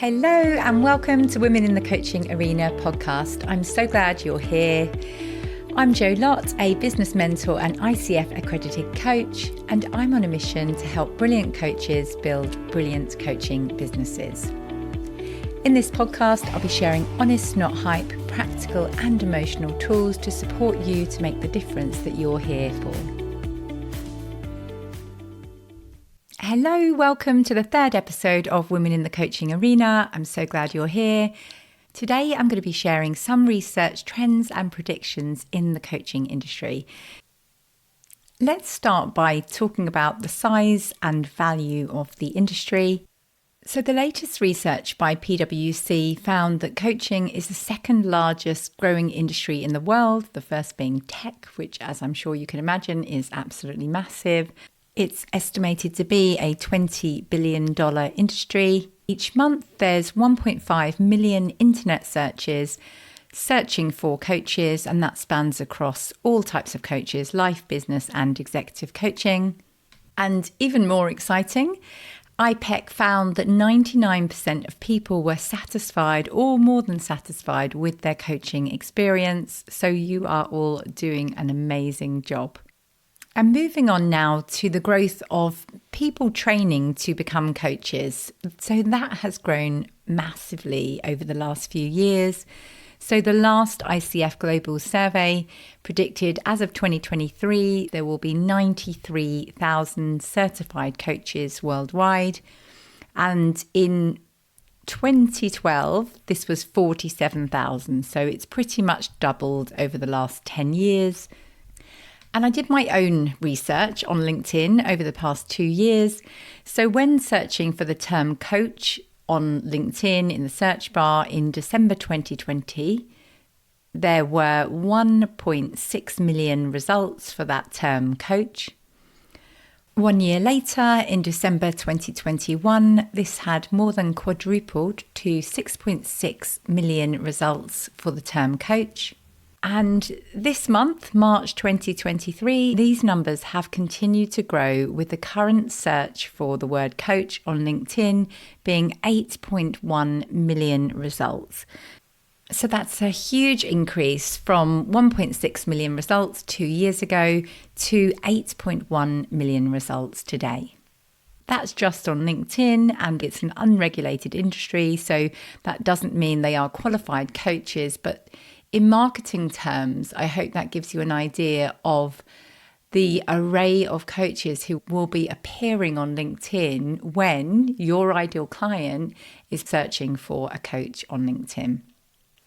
Hello and welcome to Women in the Coaching Arena podcast. I'm so glad you're here. I'm Lott, a business mentor and ICF accredited coach, and I'm on a mission to help brilliant coaches build brilliant coaching businesses. In this podcast, I'll be sharing honest, not hype, practical and emotional tools to support you to make the difference that you're here for. Hello, welcome to the third episode of Women in the Coaching Arena. I'm so glad you're here. Today, I'm going to be sharing some research trends and predictions in the coaching industry. Let's start by talking about the size and value of the industry. So the latest research by PwC found that coaching is the second largest growing industry in the world, the first being tech, which, as I'm sure you can imagine, is absolutely massive. It's estimated to be a $20 billion industry. Each month, there's 1.5 million internet searches searching for coaches, and that spans across all types of coaches, life, business, and executive coaching. And even more exciting, IPEC found that 99% of people were satisfied or more than satisfied with their coaching experience. So you are all doing an amazing job. And moving on now to the growth of people training to become coaches. So that has grown massively over the last few years. So the last ICF Global Survey predicted as of 2023, there will be 93,000 certified coaches worldwide. And in 2012, this was 47,000. So it's pretty much doubled over the last 10 years. And I did my own research on LinkedIn over the past 2 years. So when searching for the term coach on LinkedIn in the search bar in December 2020, there were 1.6 million results for that term coach. 1 year later, in December 2021, this had more than quadrupled to 6.6 million results for the term coach. And this month, March 2023, these numbers have continued to grow, with the current search for the word coach on LinkedIn being 8.1 million results. So that's a huge increase from 1.6 million results 2 years ago to 8.1 million results today. That's just on LinkedIn, and it's an unregulated industry, so that doesn't mean they are qualified coaches, but in marketing terms, I hope that gives you an idea of the array of coaches who will be appearing on LinkedIn when your ideal client is searching for a coach on LinkedIn.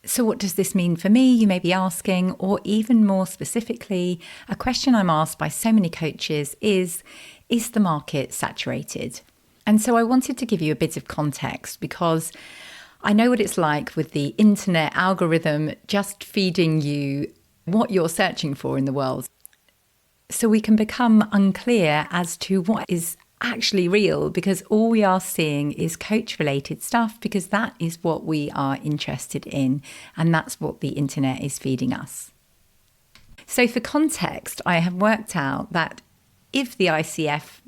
So what does this mean for me, you may be asking, or even more specifically, a question I'm asked by so many coaches is the market saturated? And so I wanted to give you a bit of context, because I know what it's like with the internet algorithm just feeding you what you're searching for in the world. So we can become unclear as to what is actually real, because all we are seeing is coach-related stuff, because that is what we are interested in, and that's what the internet is feeding us. So for context, I have worked out that if the ICF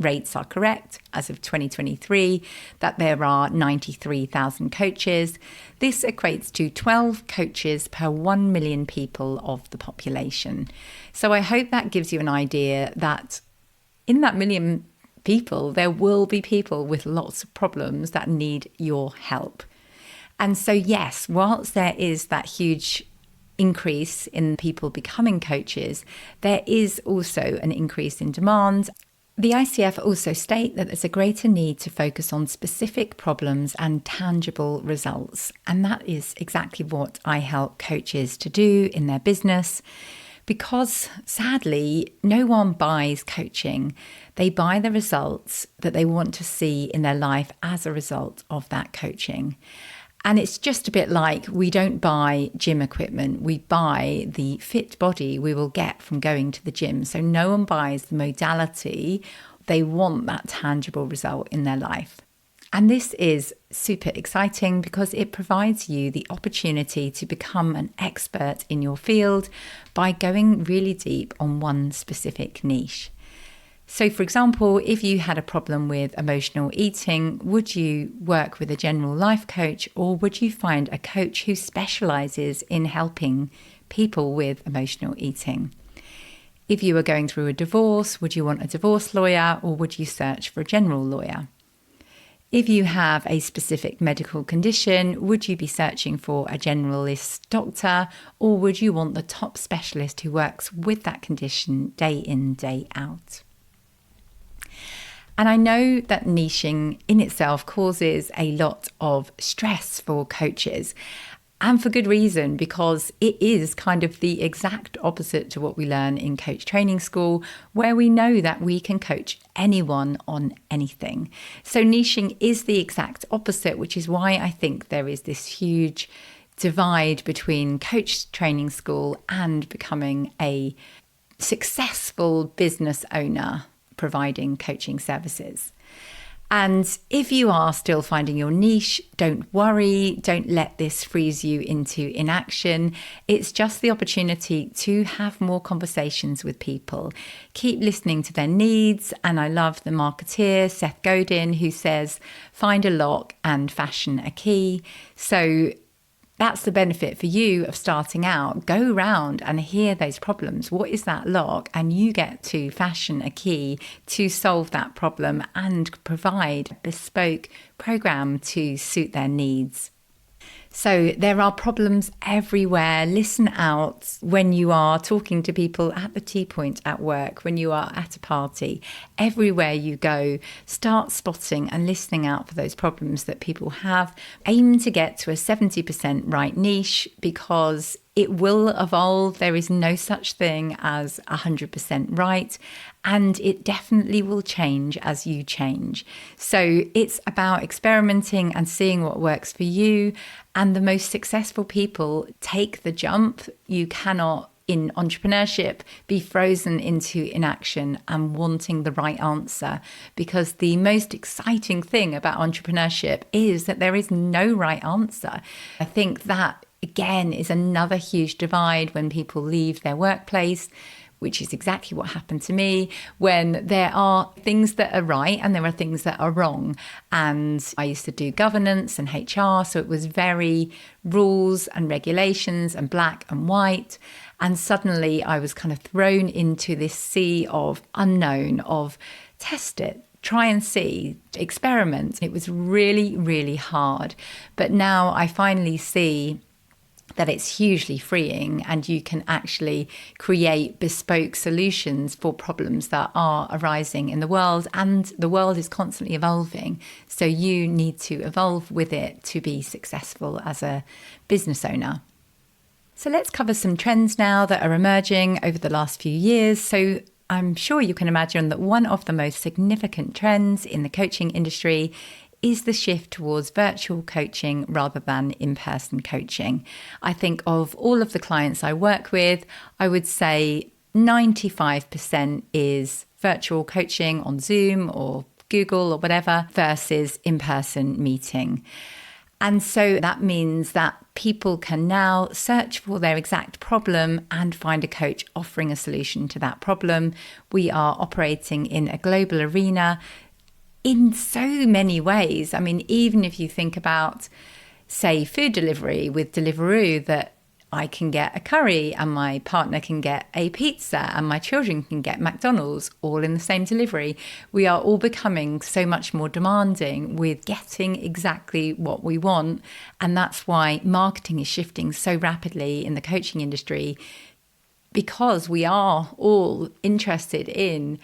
rates are correct, as of 2023, that there are 93,000 coaches. This equates to 12 coaches per 1 million people of the population. So I hope that gives you an idea that in that million people, there will be people with lots of problems that need your help. And so yes, whilst there is that huge increase in people becoming coaches, there is also an increase in demand. The ICF also state that there's a greater need to focus on specific problems and tangible results. And that is exactly what I help coaches to do in their business, because sadly, no one buys coaching. They buy the results that they want to see in their life as a result of that coaching. And it's just a bit like we don't buy gym equipment, we buy the fit body we will get from going to the gym. So no one buys the modality, they want that tangible result in their life. And this is super exciting because it provides you the opportunity to become an expert in your field by going really deep on one specific niche. So, for example, if you had a problem with emotional eating, would you work with a general life coach, or would you find a coach who specializes in helping people with emotional eating? If you were going through a divorce, would you want a divorce lawyer, or would you search for a general lawyer? If you have a specific medical condition, would you be searching for a generalist doctor, or would you want the top specialist who works with that condition day in, day out? And I know that niching in itself causes a lot of stress for coaches, and for good reason, because it is kind of the exact opposite to what we learn in coach training school, where we know that we can coach anyone on anything. So niching is the exact opposite, which is why I think there is this huge divide between coach training school and becoming a successful business owner providing coaching services. And if you are still finding your niche, don't worry, don't let this freeze you into inaction. It's just the opportunity to have more conversations with people. Keep listening to their needs. And I love the marketeer, Seth Godin, who says, find a lock and fashion a key. So that's the benefit for you of starting out. Go around and hear those problems. What is that lock? And you get to fashion a key to solve that problem and provide a bespoke program to suit their needs. So there are problems everywhere. Listen out when you are talking to people at the tea point at work, when you are at a party. Everywhere you go, start spotting and listening out for those problems that people have. Aim to get to a 70% right niche, because it will evolve. There is no such thing as 100% right. And it definitely will change as you change. So it's about experimenting and seeing what works for you. And the most successful people take the jump. You cannot, in entrepreneurship, be frozen into inaction and wanting the right answer, because the most exciting thing about entrepreneurship is that there is no right answer. I think that, again, is another huge divide when people leave their workplace, which is exactly what happened to me, when there are things that are right and there are things that are wrong. And I used to do governance and HR, so it was very rules and regulations and black and white. And suddenly I was kind of thrown into this sea of unknown, of test it, try and see, experiment. It was really, really hard. But now I finally see that it's hugely freeing, and you can actually create bespoke solutions for problems that are arising in the world, and the world is constantly evolving. So you need to evolve with it to be successful as a business owner. So let's cover some trends now that are emerging over the last few years. So I'm sure you can imagine that one of the most significant trends in the coaching industry is the shift towards virtual coaching rather than in-person coaching. I think of all of the clients I work with, I would say 95% is virtual coaching on Zoom or Google or whatever versus in-person meeting. And so that means that people can now search for their exact problem and find a coach offering a solution to that problem. We are operating in a global arena in so many ways. I mean, even if you think about, say, food delivery with Deliveroo, that I can get a curry and my partner can get a pizza and my children can get McDonald's, all in the same delivery. We are all becoming so much more demanding with getting exactly what we want. And that's why marketing is shifting so rapidly in the coaching industry, because we are all interested in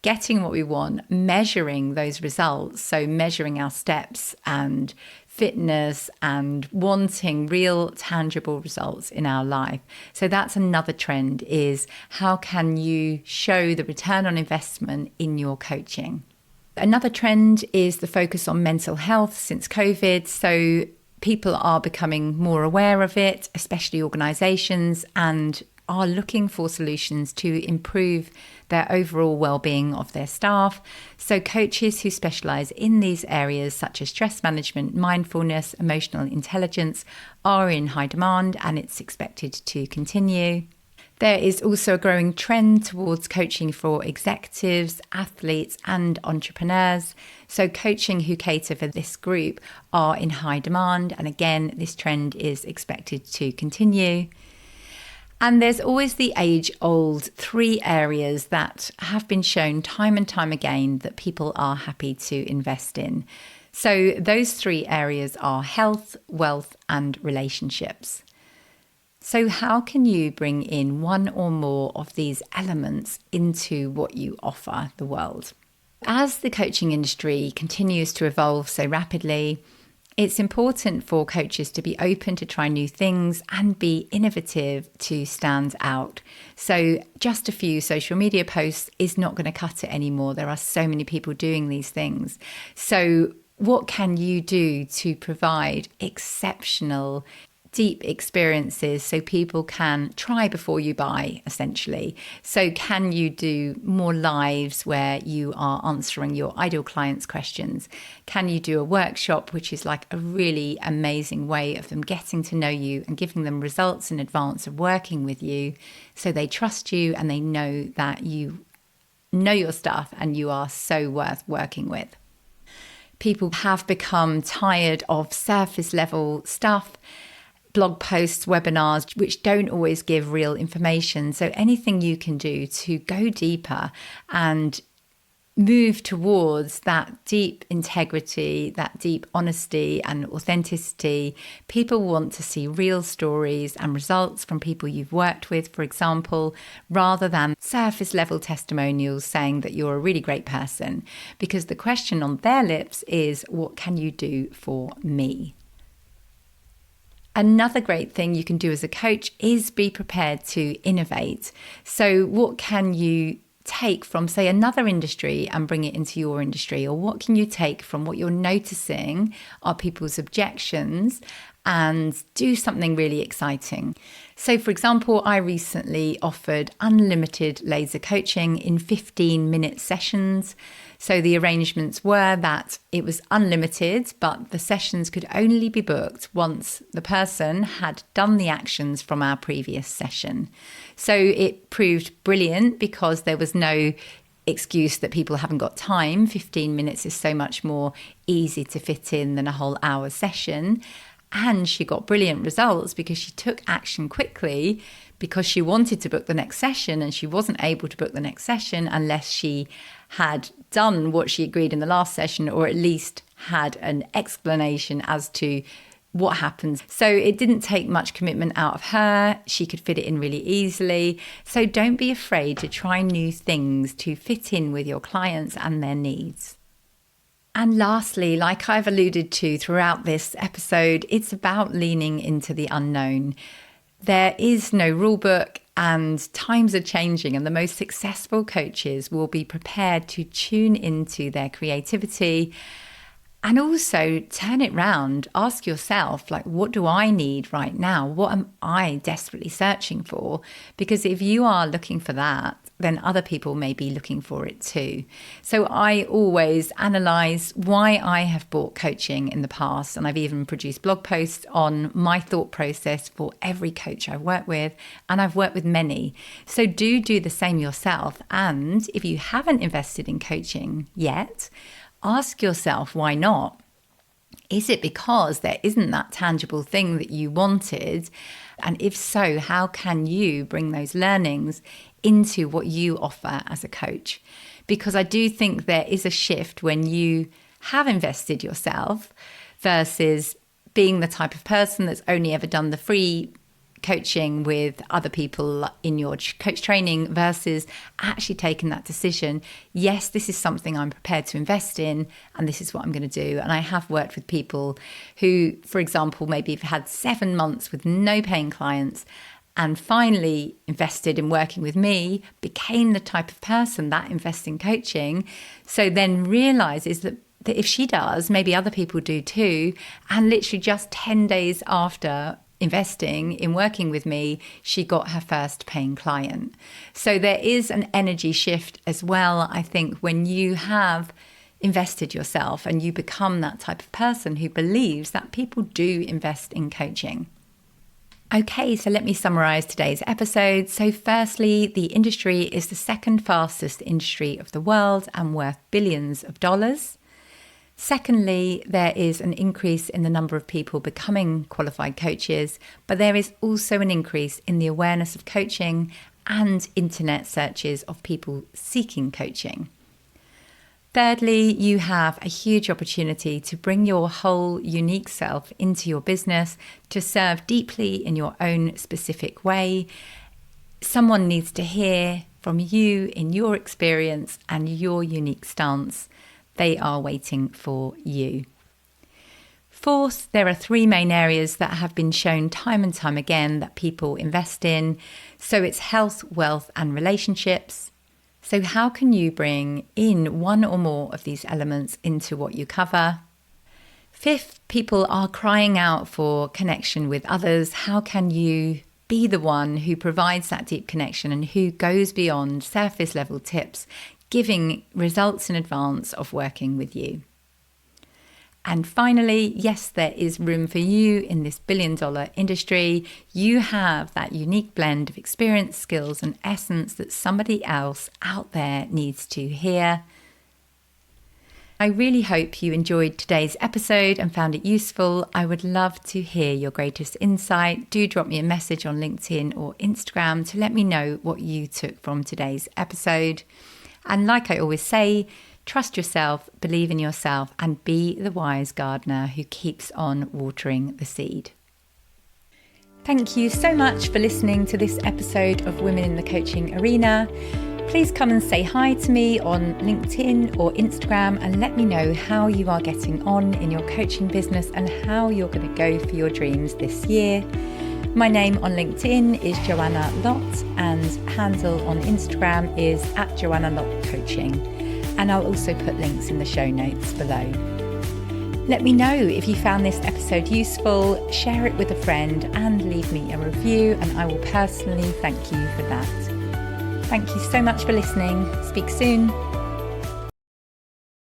getting what we want, measuring those results. So measuring our steps and fitness and wanting real tangible results in our life. So that's another trend, is how can you show the return on investment in your coaching? Another trend is the focus on mental health since COVID. So people are becoming more aware of it, especially organisations, and are looking for solutions to improve their overall well-being of their staff. So coaches who specialise in these areas such as stress management, mindfulness, emotional intelligence are in high demand, and it's expected to continue. There is also a growing trend towards coaching for executives, athletes, and entrepreneurs. So coaching who cater for this group are in high demand. And again, this trend is expected to continue. And there's always the age-old 3 areas that have been shown time and time again that people are happy to invest in. So those 3 areas are health, wealth, and relationships. So how can you bring in one or more of these elements into what you offer the world? As the coaching industry continues to evolve so rapidly, it's important for coaches to be open to try new things and be innovative to stand out. So just a few social media posts is not going to cut it anymore. There are so many people doing these things. So what can you do to provide exceptional deep experiences so people can try before you buy, essentially? So can you do more lives where you are answering your ideal clients' questions? Can you do a workshop, which is like a really amazing way of them getting to know you and giving them results in advance of working with you, so they trust you and they know that you know your stuff and you are so worth working with? People have become tired of surface level stuff, blog posts, webinars, which don't always give real information. So anything you can do to go deeper and move towards that deep integrity, that deep honesty and authenticity. People want to see real stories and results from people you've worked with, for example, rather than surface level testimonials saying that you're a really great person, because the question on their lips is, what can you do for me? Another great thing you can do as a coach is be prepared to innovate. So what can you take from, say, another industry and bring it into your industry? Or what can you take from what you're noticing are people's objections and do something really exciting? So, for example, I recently offered unlimited laser coaching in 15-minute sessions. So the arrangements were that it was unlimited, but the sessions could only be booked once the person had done the actions from our previous session. So it proved brilliant because there was no excuse that people haven't got time. 15 minutes is so much more easy to fit in than a whole hour session. And she got brilliant results because she took action quickly, because she wanted to book the next session and she wasn't able to book the next session unless she had done what she agreed in the last session, or at least had an explanation as to what happens. So it didn't take much commitment out of her. She could fit it in really easily. So don't be afraid to try new things to fit in with your clients and their needs. And lastly, like I've alluded to throughout this episode, it's about leaning into the unknown. There is no rule book and times are changing, and the most successful coaches will be prepared to tune into their creativity and also turn it round. Ask yourself, like, what do I need right now? What am I desperately searching for? Because if you are looking for that, then other people may be looking for it too. So I always analyze why I have bought coaching in the past. And I've even produced blog posts on my thought process for every coach I've worked with. And I've worked with many. So do the same yourself. And if you haven't invested in coaching yet, ask yourself, why not? Is it because there isn't that tangible thing that you wanted? And if so, how can you bring those learnings into what you offer as a coach? Because I do think there is a shift when you have invested yourself versus being the type of person that's only ever done the free coaching with other people in your coach training versus actually taking that decision. Yes, this is something I'm prepared to invest in and this is what I'm going to do. And I have worked with people who, for example, maybe have had 7 months with no paying clients and finally invested in working with me, became the type of person that invests in coaching. So then realizes that if she does, maybe other people do too. And literally just 10 days after investing in working with me, she got her first paying client. So there is an energy shift as well, I think, when you have invested yourself and you become that type of person who believes that people do invest in coaching. Okay, so let me summarize today's episode. So firstly, the industry is the second fastest industry of the world and worth billions of dollars. Secondly, there is an increase in the number of people becoming qualified coaches, but there is also an increase in the awareness of coaching and internet searches of people seeking coaching. Thirdly, you have a huge opportunity to bring your whole unique self into your business to serve deeply in your own specific way. Someone needs to hear from you in your experience and your unique stance. They are waiting for you. Fourth, there are three main areas that have been shown time and time again that people invest in. So it's health, wealth, and relationships. So how can you bring in one or more of these elements into what you cover? Fifth, people are crying out for connection with others. How can you be the one who provides that deep connection and who goes beyond surface level tips, giving results in advance of working with you? And finally, yes, there is room for you in this billion-dollar industry. You have that unique blend of experience, skills, and essence that somebody else out there needs to hear. I really hope you enjoyed today's episode and found it useful. I would love to hear your greatest insight. Do drop me a message on LinkedIn or Instagram to let me know what you took from today's episode. And like I always say, trust yourself, believe in yourself, and be the wise gardener who keeps on watering the seed. Thank you so much for listening to this episode of Women in the Coaching Arena. Please come and say hi to me on LinkedIn or Instagram and let me know how you are getting on in your coaching business and how you're going to go for your dreams this year. My name on LinkedIn is Joanna Lott and handle on Instagram is @JoannaLottCoaching. And I'll also put links in the show notes below. Let me know if you found this episode useful, share it with a friend and leave me a review and I will personally thank you for that. Thank you so much for listening. Speak soon.